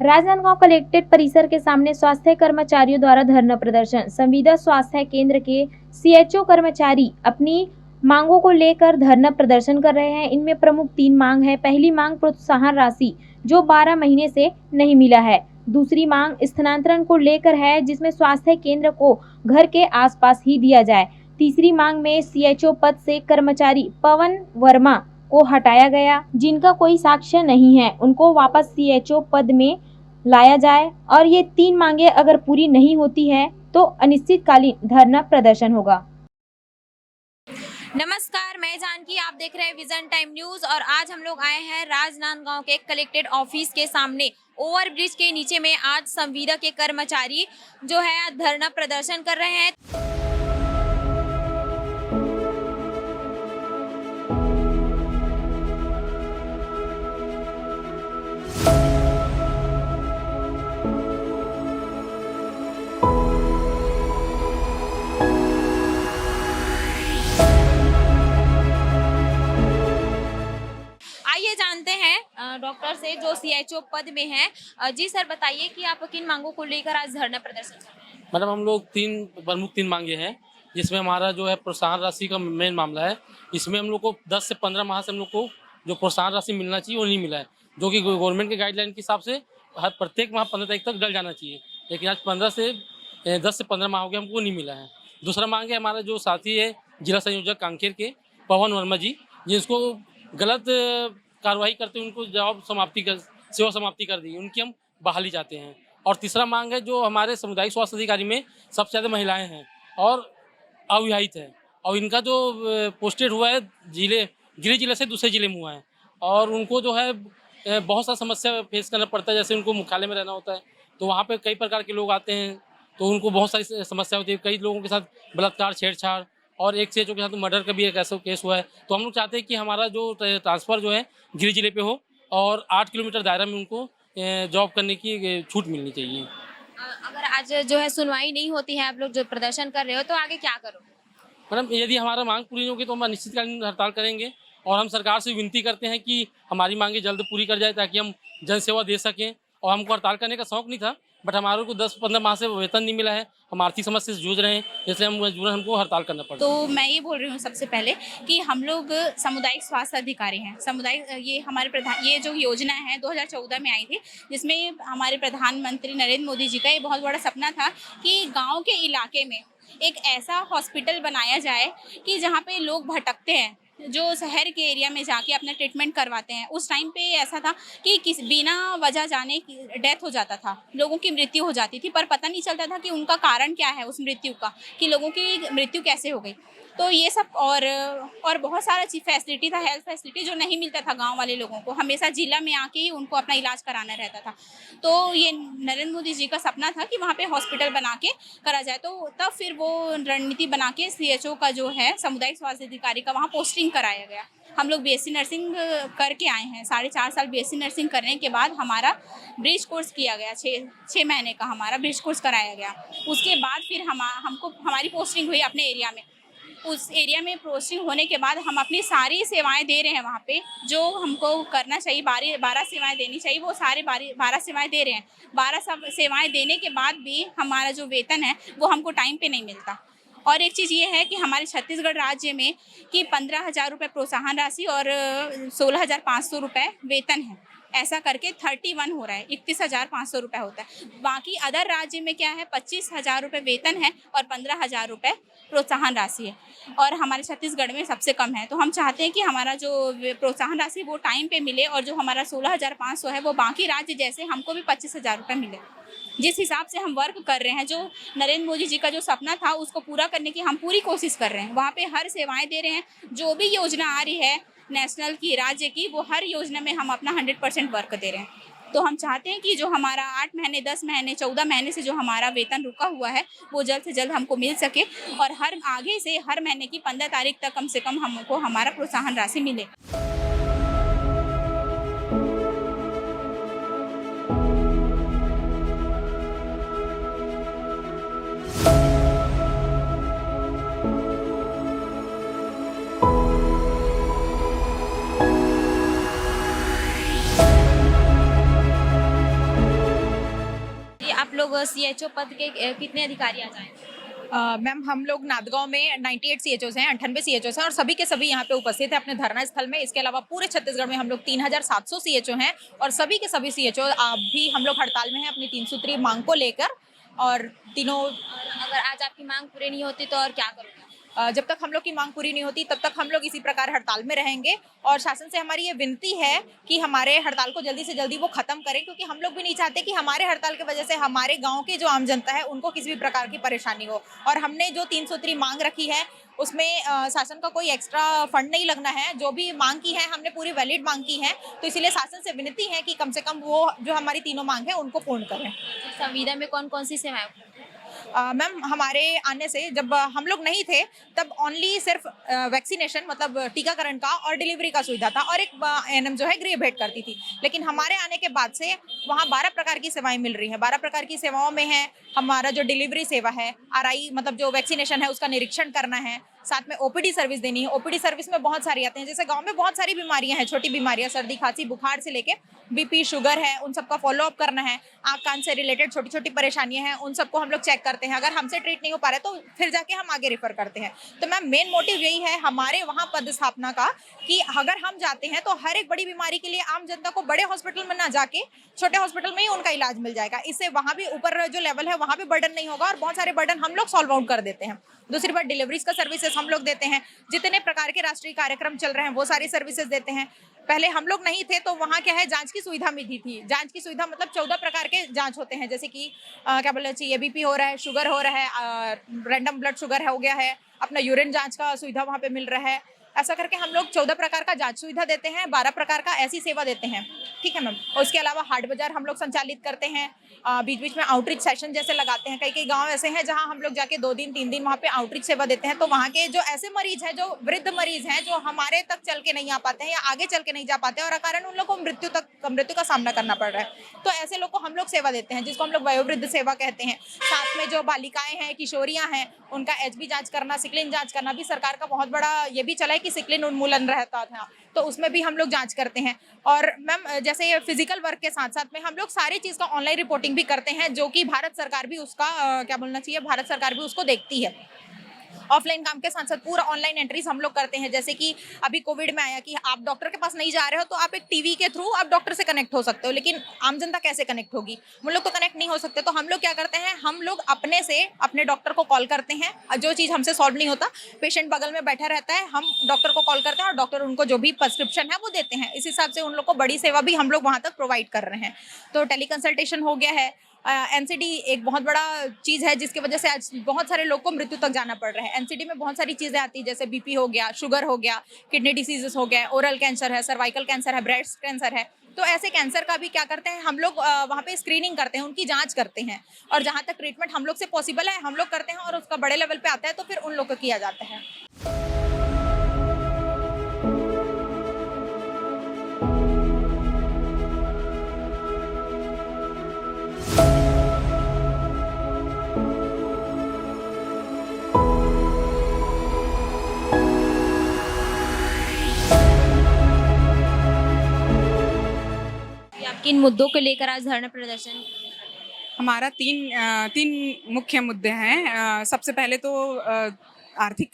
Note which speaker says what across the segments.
Speaker 1: Rajnandgaon collectorate परिसर के सामने स्वास्थ्य कर्मचारियों द्वारा धरना प्रदर्शन। संविदा स्वास्थ्य केंद्र के सीएचओ कर्मचारी अपनी मांगों को लेकर धरना प्रदर्शन कर रहे हैं। इनमें प्रमुख 3 मांग है। पहली मांग प्रोत्साहन राशि जो 12 महीने से नहीं मिला है। दूसरी मांग स्थानांतरण को लेकर है, जिसमें स्वास्थ्य केंद्र को घर के आसपास ही दिया जाए। तीसरी मांग में सीएचओ पद से कर्मचारी पवन वर्मा को हटाया गया, जिनका कोई साक्ष्य नहीं है, उनको वापस सीएचओ पद में लाया जाए और ये 3 मांगे अगर पूरी नहीं होती है तो अनिश्चितकालीन धरना प्रदर्शन होगा।
Speaker 2: नमस्कार, मैं जानकी, आप देख रहे हैं विजन टाइम न्यूज और आज हम लोग आए हैं राजनांदगांव के कलेक्ट्रेट ऑफिस के सामने। ओवरब्रिज के नीचे में आज संविदा के कर्मचारी जो है आज धरना प्रदर्शन कर रहे हैं। आइए जानते हैं डॉक्टर से जो सीएचओ पद में है। जी सर, बताइए कि आप किन मांगों को लेकर आज धरना प्रदर्शन कर रहे हैं।
Speaker 3: मैडम, हम लोग प्रमुख तीन मांगे हैं, जिसमें हमारा जो है प्रोत्साहन राशि का मेन मामला है। इसमें हम लोग को 10 से 15 माह से हम लोग को जो प्रोत्साहन राशि मिलना चाहिए वो नहीं मिला है, जो कि गवर्नमेंट के गाइडलाइन के हिसाब से हर प्रत्येक माह 15 तारीख तक डल जाना चाहिए, लेकिन आज 10 से 15 माह हो गए, हमको नहीं मिला है। दूसरा मांग है हमारा जो साथी है जिला संयोजक कांकेर के पवन वर्मा जी, जिसको गलत कार्रवाई करते उनको सेवा समाप्ति कर दी, उनकी हम बहाली चाहते हैं। और तीसरा मांग है जो हमारे सामुदायिक स्वास्थ्य अधिकारी में सबसे ज़्यादा महिलाएं हैं और अविवाहित हैं, और इनका जो पोस्टेड हुआ है जिले से दूसरे जिले में हुआ है, और उनको जो है बहुत सा समस्या फेस करना पड़ता है। जैसे उनको मुख्यालय में रहना होता है, तो वहाँ पे कई प्रकार के लोग आते हैं, तो उनको बहुत सारी समस्या होती है। कई लोगों के साथ बलात्कार, छेड़छाड़, और एक सीएचओ के साथ मर्डर का भी एक ऐसा केस हुआ है। तो हम लोग चाहते हैं कि हमारा जो ट्रांसफ़र जो है जिले पे हो और 8 किलोमीटर दायरा में उनको जॉब करने की छूट मिलनी चाहिए।
Speaker 2: अगर आज जो है सुनवाई नहीं होती है, आप लोग जो प्रदर्शन कर रहे हो, तो आगे क्या करोगे?
Speaker 3: मैडम, यदि हमारा मांग पूरी नहीं होगी तो हम अनिश्चितकालीन हड़ताल करेंगे, और हम सरकार से विनती करते हैं कि हमारी मांगे जल्द पूरी कर जाए ताकि हम जन सेवा दे सकें। और हमको हड़ताल करने का शौक नहीं था, बट हमारे को 10-15 माह से वेतन नहीं मिला है, हम आर्थिक समस्या से जूझ रहे हैं, इसलिए हमको हड़ताल करना पड़ा।
Speaker 4: तो मैं ये बोल रही हूँ सबसे पहले कि हम लोग सामुदायिक स्वास्थ्य अधिकारी हैं। ये हमारे ये जो योजना है 2014 में आई थी, जिसमें हमारे प्रधानमंत्री नरेंद्र मोदी जी का ये बहुत बड़ा सपना था कि गांव के इलाके में एक ऐसा हॉस्पिटल बनाया जाए कि जहाँ पे लोग भटकते हैं, जो शहर के एरिया में जाके अपना ट्रीटमेंट करवाते हैं। उस टाइम पे ऐसा था कि बिना वजह जाने की डेथ हो जाता था, लोगों की मृत्यु हो जाती थी, पर पता नहीं चलता था कि उनका कारण क्या है उस मृत्यु का, कि लोगों की मृत्यु कैसे हो गई। तो ये सब और बहुत सारा फैसिलिटी था, हेल्थ फैसिलिटी जो नहीं मिलता था गांव वाले लोगों को, हमेशा जिला में आके ही उनको अपना इलाज कराना रहता था। तो ये नरेंद्र मोदी जी का सपना था कि वहाँ पे हॉस्पिटल बना के करा जाए। तो तब फिर वो रणनीति बना के सीएचओ का जो है सामुदायिक स्वास्थ्य अधिकारी का वहाँ पोस्टिंग कराया गया। हम लोग बीएससी नर्सिंग करके आए हैं, 4.5 साल बीएससी नर्सिंग करने के बाद हमारा ब्रिज कोर्स किया गया, 6 महीने का हमारा ब्रिज कोर्स कराया गया। उसके बाद फिर हमको हमारी पोस्टिंग हुई अपने एरिया में। उस एरिया में पोस्टिंग होने के बाद हम अपनी सारी सेवाएं दे रहे हैं वहाँ पे, जो हमको करना चाहिए, 12 सेवाएं देनी चाहिए, वो सारे 12 सेवाएं दे रहे हैं। 12 सेवाएं देने के बाद भी हमारा जो वेतन है वो हमको टाइम पे नहीं मिलता। और एक चीज़ ये है कि हमारे छत्तीसगढ़ राज्य में कि 15,000 रुपये प्रोत्साहन राशि और 16,500 रुपये वेतन है, ऐसा करके 31 हो रहा है, 31,500 रुपये होता है। बाकी अदर राज्य में क्या है, 25,000 रुपये वेतन है और 15,000 रुपये प्रोत्साहन राशि है, और हमारे छत्तीसगढ़ में सबसे कम है। तो हम चाहते हैं कि हमारा जो प्रोत्साहन राशि वो टाइम पे मिले, और जो हमारा 16,500 है वो बाकी राज्य जैसे हमको भी 25,000 रुपये मिले। जिस हिसाब से हम वर्क कर रहे हैं, जो नरेंद्र मोदी जी का जो सपना था उसको पूरा करने की हम पूरी कोशिश कर रहे हैं। वहाँ पे हर सेवाएं दे रहे हैं, जो भी योजना आ रही है नेशनल की, राज्य की, वो हर योजना में हम अपना 100% वर्क दे रहे हैं। तो हम चाहते हैं कि जो हमारा 8 महीने, 10 महीने, 14 महीने से जो हमारा वेतन रुका हुआ है वो जल्द से जल्द हमको मिल सके, और आगे से हर महीने की 15 तारीख तक कम से कम हमको हमारा प्रोत्साहन राशि मिले।
Speaker 2: लोग सीएचओ पद के कितने अधिकारी आ जाएंगे?
Speaker 5: मैम हम लोग नांदगांव में 98 सीएचओस हैं, 98 सीएचओस हैं और सभी के सभी यहाँ पे उपस्थित हैं अपने धरना स्थल में। इसके अलावा पूरे छत्तीसगढ़ में हम लोग 3700 सीएचओ हैं और सभी के सभी सीएचओ भी हम लोग हड़ताल में हैं अपनी 3 सूत्री मांग को लेकर। और तीनों,
Speaker 2: अगर आज आपकी मांग पूरी नहीं होती तो और क्या करोगे?
Speaker 5: जब तक हम लोग की मांग पूरी नहीं होती तब तक हम लोग इसी प्रकार हड़ताल में रहेंगे और शासन से हमारी ये विनती है कि हमारे हड़ताल को जल्दी से जल्दी वो खत्म करें, क्योंकि हम लोग भी नहीं चाहते कि हमारे हड़ताल की वजह से हमारे गांव की जो आम जनता है उनको किसी भी प्रकार की परेशानी हो। और हमने जो 3 सूत्री मांग रखी है उसमें शासन का कोई एक्स्ट्रा फंड नहीं लगना है। जो भी मांग की है हमने पूरी वैलिड मांग की है, तो इसीलिए शासन से विनती है कि कम से कम वो जो हमारी तीनों मांग है उनको पूर्ण करें।
Speaker 2: संविदा में कौन कौन सी सेवाएं?
Speaker 5: मैम हमारे आने से जब हम लोग नहीं थे तब ओनली सिर्फ वैक्सीनेशन मतलब टीकाकरण का और डिलीवरी का सुविधा था और एक एएनएम जो है गृह भेंट करती थी। लेकिन हमारे आने के बाद से वहाँ 12 प्रकार की सेवाएं मिल रही हैं। 12 प्रकार की सेवाओं में है हमारा जो डिलीवरी सेवा है, आरआई मतलब जो वैक्सीनेशन है उसका निरीक्षण करना है, साथ में ओपीडी सर्विस देनी है। ओपीडी सर्विस में बहुत सारी आते हैं, जैसे गांव में बहुत सारी बीमारियां हैं, छोटी बीमारियां, सर्दी खांसी बुखार से लेके बीपी शुगर है, उन सबका फॉलोअप करना है। आँख कान से रिलेटेड छोटी छोटी परेशानियां हैं, उन सबको हम लोग चेक करते हैं। अगर हमसे ट्रीट नहीं हो पा रहा तो फिर जाके हम आगे रेफर करते हैं। तो मैम मेन मोटिव यही है हमारे वहाँ पदस्थापना का कि अगर हम जाते हैं तो हर एक बड़ी बीमारी के लिए आम जनता को बड़े हॉस्पिटल में ना जाके छोटे हॉस्पिटल में ही उनका इलाज मिल जाएगा। इससे वहाँ भी ऊपर जो लेवल है वहाँ भी बर्डन नहीं होगा और बहुत सारे बर्डन हम लोग सॉल्व आउट कर देते हैं। दूसरी बात, डिलीवरीज का सर्विसेज हम लोग देते हैं। जितने प्रकार के राष्ट्रीय कार्यक्रम चल रहे हैं वो सारी सर्विसेज देते हैं। पहले हम लोग नहीं थे तो वहाँ क्या है, जांच की सुविधा मिली थी। जांच की सुविधा मतलब 14 प्रकार के जांच होते हैं, जैसे कि क्या बोलना चाहिए, बीपी हो रहा है, शुगर हो रहा है, रैंडम ब्लड शुगर हो गया है, अपना यूरिन जांच का सुविधा वहाँ पे मिल रहा है। ऐसा करके हम लोग 14 प्रकार का जांच सुविधा देते हैं, 12 प्रकार का ऐसी सेवा देते हैं। ठीक है मैम। और उसके अलावा हाट बाजार हम लोग संचालित करते हैं, बीच बीच में आउटरीच सेशन जैसे लगाते हैं। कई कई गांव ऐसे हैं जहां हम लोग जाके 2 दिन 3 दिन वहां पे आउटरीच सेवा देते हैं। तो वहां के जो ऐसे मरीज हैं, जो वृद्ध मरीज हैं, जो हमारे तक चल के नहीं आ पाते हैं या आगे चल के नहीं जा पाते हैं और कारण उन लोग को मृत्यु का सामना करना पड़ रहा है, तो ऐसे लोग को हम लोग सेवा देते हैं, जिसको हम लोग वयोवृद्ध सेवा कहते हैं। साथ में जो बालिकाएं हैं, किशोरियां हैं, उनका एचबी जांच करना, सिकलिन जांच करना भी सरकार का बहुत बड़ा ये भी चला है कि सिकलिन उन्मूलन रहता था, तो उसमें भी हम लोग जांच करते हैं। और मैम जैसे फिजिकल वर्क के साथ साथ में हम लोग सारी चीज़ का ऑनलाइन रिपोर्टिंग भी करते हैं, जो कि भारत सरकार भी उसका क्या बोलना चाहिए, भारत सरकार भी उसको देखती है। ऑफलाइन काम के साथ साथ पूरा ऑनलाइन एंट्रीज हम लोग करते हैं। जैसे कि अभी कोविड में आया कि आप डॉक्टर के पास नहीं जा रहे हो तो आप एक टीवी के थ्रू आप डॉक्टर से कनेक्ट हो सकते हो, लेकिन आम जनता कैसे कनेक्ट होगी, वो लोग तो कनेक्ट नहीं हो सकते। तो हम लोग क्या करते हैं, हम लोग अपने से अपने डॉक्टर को कॉल करते हैं। जो चीज़ हमसे सॉल्व नहीं होता, पेशेंट बगल में बैठा रहता है, हम डॉक्टर को कॉल करते हैं और डॉक्टर उनको जो भी प्रिस्क्रिप्शन है वो देते हैं। इस हिसाब से उन लोग को बड़ी सेवा भी हम लोग वहाँ तक प्रोवाइड कर रहे हैं। तो टेली कंसल्टेशन हो गया है। एनसीडी एक बहुत बड़ा चीज़ है जिसकी वजह से आज बहुत सारे लोग को मृत्यु तक जाना पड़ रहा है। एनसीडी में बहुत सारी चीज़ें आती है, जैसे बीपी हो गया, शुगर हो गया, किडनी डिसीजेस हो गया, ओरल कैंसर है, सर्वाइकल कैंसर है, ब्रेस्ट कैंसर है। तो ऐसे कैंसर का भी क्या करते हैं हम लोग, वहाँ पे स्क्रीनिंग करते हैं, उनकी जांच करते हैं और जहाँ तक ट्रीटमेंट हम लोग से पॉसिबल है हम लोग करते हैं और उसका बड़े लेवल पे आता है तो फिर उन लोग को किया जाता है।
Speaker 2: किन मुद्दों को लेकर आज धरना प्रदर्शन?
Speaker 6: हमारा तीन मुख्य मुद्दे हैं। सबसे पहले तो आर्थिक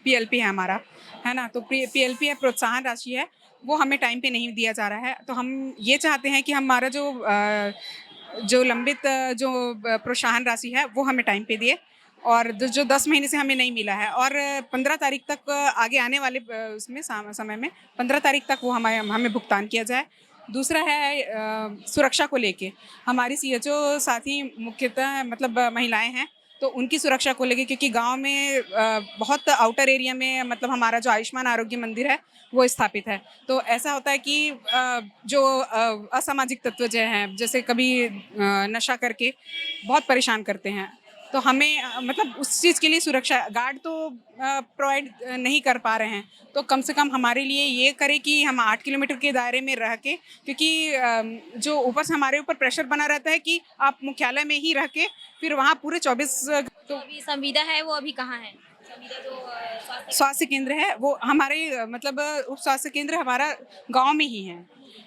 Speaker 6: पीएलपी है हमारा, है ना। तो पीएलपी है, प्रोत्साहन राशि है, वो हमें टाइम पे नहीं दिया जा रहा है। तो हम ये चाहते हैं कि हमारा जो लंबित जो प्रोत्साहन राशि है वो हमें टाइम पे दिए, और जो 10 महीने से हमें नहीं मिला है और 15 तारीख तक आगे आने वाले उसमें समय में 15 तारीख तक वो हमें भुगतान किया जाए। दूसरा है सुरक्षा को लेके, हमारी सीएचओ साथी मुख्यतः मतलब महिलाएं हैं, तो उनकी सुरक्षा को लेके, क्योंकि गांव में बहुत आउटर एरिया में मतलब हमारा जो आयुष्मान आरोग्य मंदिर है वो स्थापित है। तो ऐसा होता है कि जो असामाजिक तत्व जो हैं, जैसे कभी नशा करके बहुत परेशान करते हैं, तो हमें मतलब उस चीज़ के लिए सुरक्षा गार्ड तो प्रोवाइड नहीं कर पा रहे हैं। तो कम से कम हमारे लिए ये करें कि हम 8 किलोमीटर के दायरे में रह के, क्योंकि जो ऊपर से हमारे ऊपर प्रेशर बना रहता है कि आप मुख्यालय में ही रह के फिर वहाँ पूरे 24
Speaker 2: तो अभी संविदा है वो अभी कहाँ है? संविदा जो
Speaker 6: स्वास्थ्य केंद्र है वो हमारे मतलब उप स्वास्थ्य केंद्र हमारा गाँव में ही है,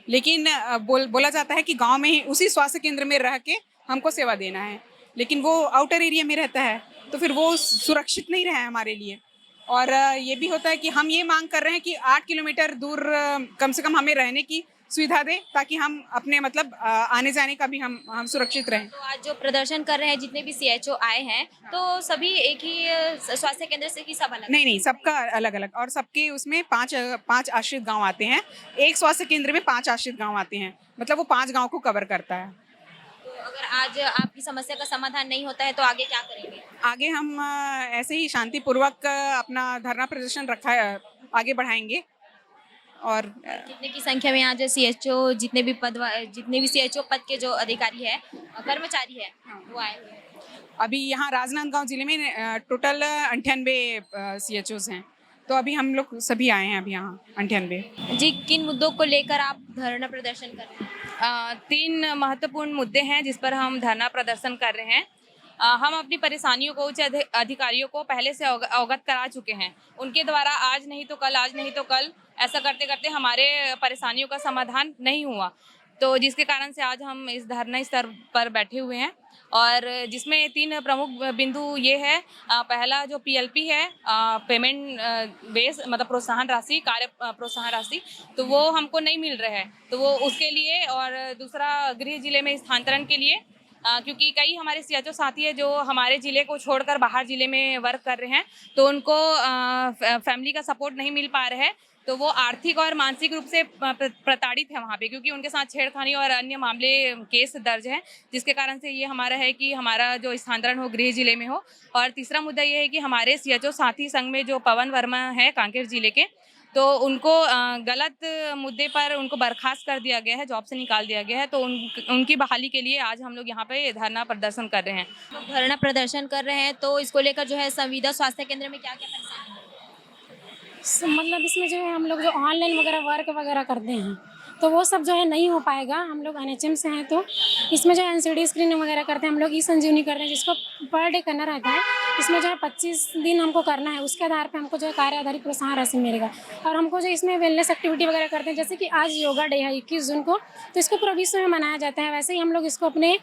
Speaker 6: लेकिन बोला जाता है कि गाँव में ही उसी स्वास्थ्य केंद्र में रह के हमको सेवा देना है, लेकिन वो आउटर एरिया में रहता है तो फिर वो सुरक्षित नहीं रहा है हमारे लिए। और ये भी होता है कि हम ये मांग कर रहे हैं कि 8 किलोमीटर दूर कम से कम हमें रहने की सुविधा दे, ताकि हम अपने मतलब आने जाने का भी हम सुरक्षित रहें।
Speaker 2: तो आज जो प्रदर्शन कर रहे हैं जितने भी सीएचओ आए हैं तो सभी एक ही स्वास्थ्य केंद्र से, कि सब अलग?
Speaker 6: नहीं, सबका अलग अलग, और सबके उसमें पांच आश्रित गांव आते हैं। एक स्वास्थ्य केंद्र में 5 आश्रित गांव आते हैं, मतलब वो 5 गांव को कवर करता है।
Speaker 2: तो अगर आज आपकी समस्या का समाधान नहीं होता है तो आगे क्या करेंगे?
Speaker 6: आगे हम ऐसे ही शांतिपूर्वक अपना धरना प्रदर्शन आगे बढ़ाएंगे। और
Speaker 2: कितने की संख्या में आज सीएचओ जितने भी सीएचओ पद के जो अधिकारी है, कर्मचारी है, वो आए हुए हैं?
Speaker 6: अभी यहाँ राजनांदगांव जिले में टोटल 98 CHOs हैं, तो अभी हम लोग सभी आए हैं अभी यहाँ 98।
Speaker 2: जी, किन मुद्दों को लेकर आप धरना प्रदर्शन कर रहे हैं?
Speaker 7: 3 महत्वपूर्ण मुद्दे हैं जिस पर हम धरना प्रदर्शन कर रहे हैं। हम अपनी परेशानियों को उच्च अधिकारियों को पहले से अवगत करा चुके हैं। उनके द्वारा आज नहीं तो कल ऐसा करते करते हमारे परेशानियों का समाधान नहीं हुआ, तो जिसके कारण से आज हम इस धरना स्तर पर बैठे हुए हैं। और जिसमें 3 प्रमुख बिंदु ये है, पहला जो PLP है, पेमेंट बेस मतलब प्रोत्साहन राशि, कार्य प्रोत्साहन राशि, तो वो हमको नहीं मिल रहा है, तो वो उसके लिए। और दूसरा गृह जिले में स्थानांतरण के लिए, क्योंकि कई हमारे सीएचओ साथी है जो हमारे ज़िले को छोड़कर बाहर ज़िले में वर्क कर रहे हैं, तो उनको फैमिली का सपोर्ट नहीं मिल पा रहा है, तो वो आर्थिक और मानसिक रूप से प्रताड़ित है वहाँ पे, क्योंकि उनके साथ छेड़खानी और अन्य मामले केस दर्ज हैं, जिसके कारण से ये हमारा है कि हमारा जो स्थानांतरण हो गृह जिले में हो। और तीसरा मुद्दा ये है कि हमारे सीएचओ साथी संघ में जो पवन वर्मा है कांकेर जिले के, तो उनको गलत मुद्दे पर उनको बर्खास्त कर दिया गया है, जॉब से निकाल दिया गया है, तो उनकी बहाली के लिए आज हम लोग यहाँ पे धरना प्रदर्शन कर रहे हैं।
Speaker 2: धरना प्रदर्शन कर रहे हैं तो इसको लेकर जो है संविदा स्वास्थ्य केंद्र में क्या क्या परेशानी है?
Speaker 8: मतलब इसमें जो है हम लोग जो ऑनलाइन वगैरह वर्क वगैरह करते हैं तो वो सब जो है नहीं हो पाएगा। हम लोग NHM से हैं तो इसमें जो है NCD स्क्रीनिंग वगैरह करते हैं, हम लोग ई-संजीवनी करते हैं जिसको पर डे करना रहता है। इसमें जो है 25 दिन हमको करना है, उसके आधार पे हमको जो है कार्य आधारित प्रोत्साहन राशि मिलेगा। और हमको जो इसमें वेलनेस एक्टिविटी वगैरह करते हैं, जैसे कि आज योगा डे है 21 जून को, तो इसको पूरा विश्व में मनाया जाता है। वैसे ही हम लोग इसको अपने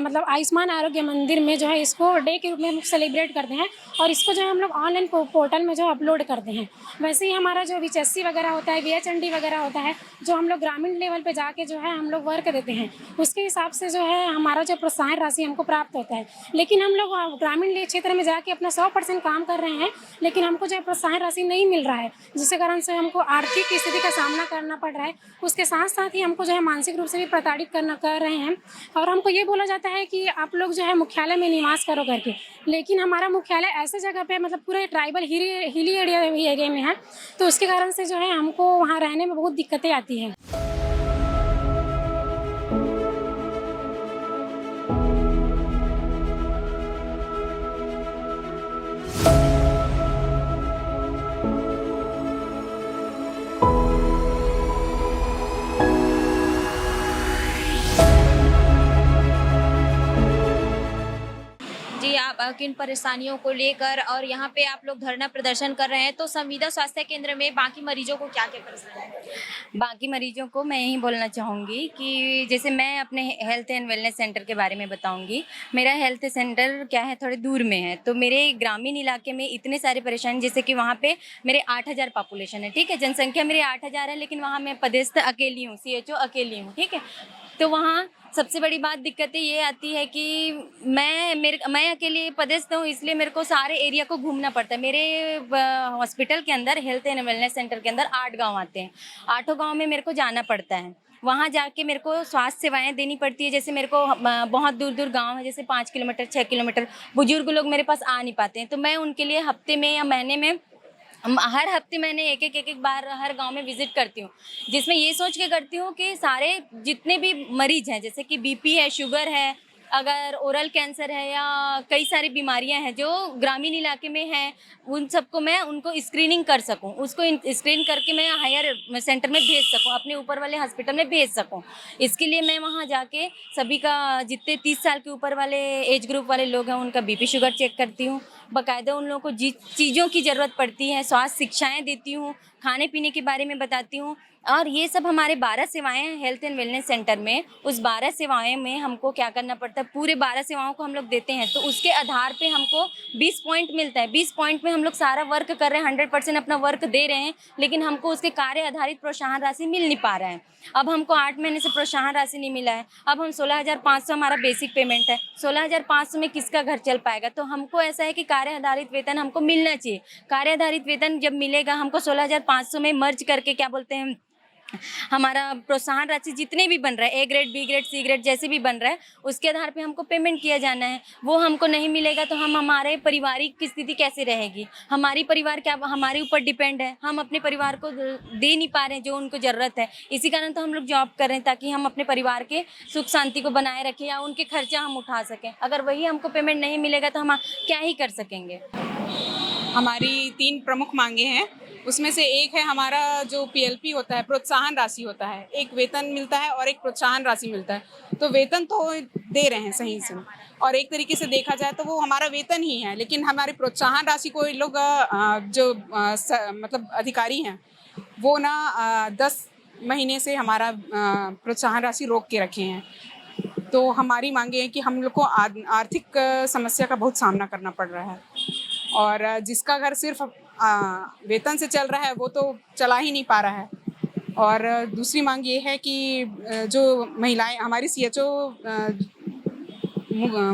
Speaker 8: मतलब आयुष्मान आरोग्य मंदिर में जो है इसको डे के रूप में हम सेलिब्रेट करते हैं और इसको जो है हम लोग ऑनलाइन पोर्टल में जो अपलोड करते हैं। वैसे ही हमारा जो VHSC वगैरह होता है, VHND वगैरह होता है, जो हम लोग ग्रामीण लेवल पे जाके जो है हम लोग वर्क देते हैं, उसके हिसाब से जो है हमारा जो प्रोत्साहन राशि हमको प्राप्त होता है। लेकिन हम लोग ग्रामीण क्षेत्र में जाके अपना 100% काम कर रहे हैं, लेकिन हमको जो है प्रोत्साहन राशि नहीं मिल रहा है, जिसके कारण से हमको आर्थिक स्थिति का सामना करना पड़ रहा है। उसके साथ साथ ही हमको जो है मानसिक रूप से भी प्रताड़ित कर रहे हैं। और हमको ये बोला जाता है कि आप लोग जो है मुख्यालय में निवास करो करके, लेकिन हमारा मुख्यालय ऐसे जगह पे मतलब पूरे ट्राइबल हिली एरिया में है, तो उसके कारण से जो है हमको वहाँ रहने में बहुत दिक्कतें आती हैं।
Speaker 2: जी, आप किन परेशानियों को लेकर और यहाँ पे आप लोग धरना प्रदर्शन कर रहे हैं, तो संविदा स्वास्थ्य केंद्र में बाकी मरीजों को क्या क्या परेशानी है?
Speaker 9: बाकी मरीजों को मैं यही बोलना चाहूँगी कि जैसे मैं अपने हेल्थ एंड वेलनेस सेंटर के बारे में बताऊँगी। मेरा हेल्थ सेंटर क्या है, थोड़े दूर में है, तो मेरे ग्रामीण इलाके में इतने सारे परेशानी, जैसे कि वहाँ पे मेरे 8000 पॉपुलेशन है, ठीक है, जनसंख्या मेरी 8000 है, लेकिन वहाँ मैं पदस्थ अकेली हूँ, CHO अकेली हूँ, ठीक है। तो वहाँ सबसे बड़ी बात दिक्कतें ये आती है कि मैं अकेले पदस्थ हूँ, इसलिए मेरे को सारे एरिया को घूमना पड़ता है। मेरे हॉस्पिटल के अंदर, हेल्थ एंड वेलनेस सेंटर के अंदर 8 गांव आते हैं, 8 गांव में मेरे को जाना पड़ता है। वहाँ जाके मेरे को स्वास्थ्य सेवाएं देनी पड़ती है। जैसे मेरे को बहुत दूर दूर गांव है, जैसे 5 किलोमीटर 6 किलोमीटर, बुजुर्ग लोग मेरे पास आ नहीं पाते हैं, तो मैं उनके लिए हफ्ते में या महीने में हर हफ्ते मैंने एक बार हर गांव में विजिट करती हूँ, जिसमें ये सोच के करती हूँ कि सारे जितने भी मरीज हैं, जैसे कि BP है, शुगर है, अगर ओरल कैंसर है या कई सारी बीमारियां हैं जो ग्रामीण इलाके में हैं, उन सबको मैं उनको स्क्रीनिंग कर सकूं, उसको स्क्रीन करके मैं हायर सेंटर में भेज सकूं, अपने ऊपर वाले हॉस्पिटल में भेज सकूं। इसके लिए मैं वहां जाके सभी का, जितने 30 साल के ऊपर वाले एज ग्रुप वाले लोग हैं, उनका BP शुगर चेक करती हूँ। बाकायदा उन लोगों को जिस चीज़ों की ज़रूरत पड़ती है, स्वास्थ्य शिक्षाएँ देती हूँ, खाने पीने के बारे में बताती हूँ। और ये सब हमारे 12 सेवाएं हैं हेल्थ एंड वेलनेस सेंटर में। उस 12 सेवाएं में हमको क्या करना पड़ता है, पूरे 12 सेवाओं को हम लोग देते हैं, तो उसके आधार पे हमको 20 पॉइंट मिलता है। 20 पॉइंट में हम लोग सारा वर्क कर रहे हैं, 100% अपना वर्क दे रहे हैं, लेकिन हमको उसके कार्य आधारित प्रोत्साहन राशि मिल नहीं पा रहा है। अब हमको 8 महीने से प्रोत्साहन राशि नहीं मिला है। अब हम 16,500 हमारा बेसिक पेमेंट है, 16,500 में किसका घर चल पाएगा। तो हमको ऐसा है कि कार्य आधारित वेतन हमको मिलना चाहिए। कार्य आधारित वेतन जब मिलेगा हमको 16,500 में मर्ज करके क्या बोलते हैं, हमारा प्रोत्साहन राशि जितने भी बन रहा है, A grade, B grade, C grade जैसे भी बन रहा है, उसके आधार पे हमको पेमेंट किया जाना है। वो हमको नहीं मिलेगा तो हम हमारे पारिवारिक की स्थिति कैसे रहेगी। हमारी परिवार क्या हमारे ऊपर डिपेंड है, हम अपने परिवार को दे नहीं पा रहे हैं जो उनको ज़रूरत है। इसी कारण तो हम लोग जॉब कर रहे हैं, ताकि हम अपने परिवार के सुख शांति को बनाए रखें या उनके खर्चा हम उठा सकें। अगर वही हमको पेमेंट नहीं मिलेगा तो हम क्या ही कर सकेंगे।
Speaker 6: हमारी 3 प्रमुख मांगे हैं, उसमें से एक है हमारा जो PLP होता है, प्रोत्साहन राशि होता है। एक वेतन मिलता है और एक प्रोत्साहन राशि मिलता है। तो वेतन तो दे रहे हैं सही से, और एक तरीके से देखा जाए तो वो हमारा वेतन ही है, लेकिन हमारी प्रोत्साहन राशि को ये लोग मतलब अधिकारी हैं वो ना 10 महीने से हमारा प्रोत्साहन राशि रोक के रखे हैं। तो हमारी मांगे हैं कि हम लोग को आर्थिक समस्या का बहुत सामना करना पड़ रहा है, और जिसका घर सिर्फ वेतन से चल रहा है वो तो चला ही नहीं पा रहा है। और दूसरी मांग ये है कि जो महिलाएं, हमारी CHO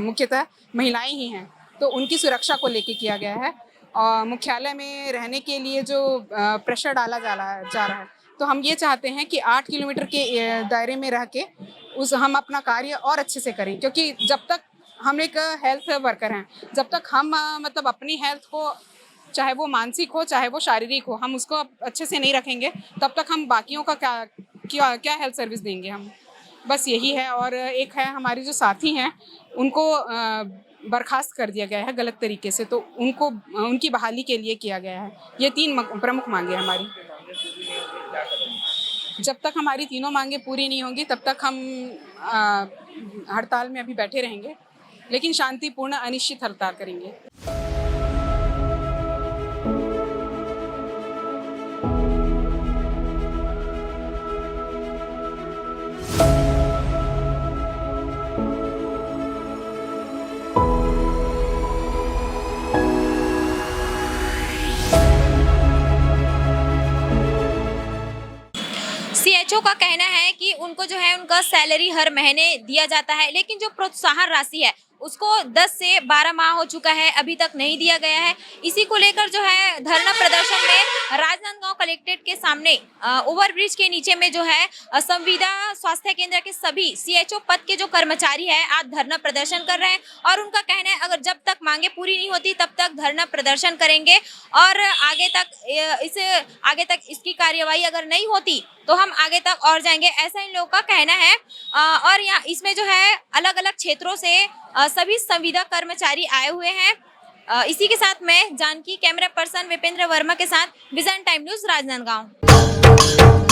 Speaker 6: मुख्यतः महिलाएं ही हैं, तो उनकी सुरक्षा को लेके किया गया है। और मुख्यालय में रहने के लिए जो प्रेशर डाला जा रहा है, तो हम ये चाहते हैं कि 8 किलोमीटर के दायरे में रह के हम अपना कार्य और अच्छे से करें, क्योंकि जब तक हम एक हेल्थ वर्कर हैं, जब तक हम मतलब अपनी हेल्थ को, चाहे वो मानसिक हो चाहे वो शारीरिक हो, हम उसको अच्छे से नहीं रखेंगे, तब तक हम बाकियों का क्या हेल्थ सर्विस देंगे हम। बस यही है। और एक है हमारी जो साथी हैं उनको बर्खास्त कर दिया गया है गलत तरीके से, तो उनकी बहाली के लिए किया गया है। ये 3 प्रमुख मांगे हैं हमारी। जब तक हमारी तीनों मांगे पूरी नहीं होंगी तब तक हम हड़ताल में अभी बैठे रहेंगे, लेकिन शांतिपूर्ण अनिश्चित हड़ताल करेंगे।
Speaker 2: CHO का कहना है कि उनको जो है उनका सैलरी हर महीने दिया जाता है, लेकिन जो प्रोत्साहन राशि है उसको 10 से 12 माह हो चुका है, अभी तक नहीं दिया गया है। इसी को लेकर जो है धरना प्रदर्शन में राजनांदगांव कलेक्ट्रेट के सामने ओवरब्रिज के नीचे में जो है संविदा स्वास्थ्य केंद्र के सभी CHO पद के जो कर्मचारी है आज धरना प्रदर्शन कर रहे हैं, और उनका कहना है अगर जब तक मांगे पूरी नहीं होती तब तक धरना प्रदर्शन करेंगे, और आगे तक इसकी कार्यवाही अगर नहीं होती तो हम आगे तक और जाएंगे, ऐसा इन लोगों का कहना है। और यहाँ इसमें जो है अलग अलग क्षेत्रों से सभी संविदा कर्मचारी आए हुए हैं। इसी के साथ मैं जानकी, कैमरा पर्सन विपेंद्र वर्मा के साथ विजन टाइम न्यूज राजनांदगांव।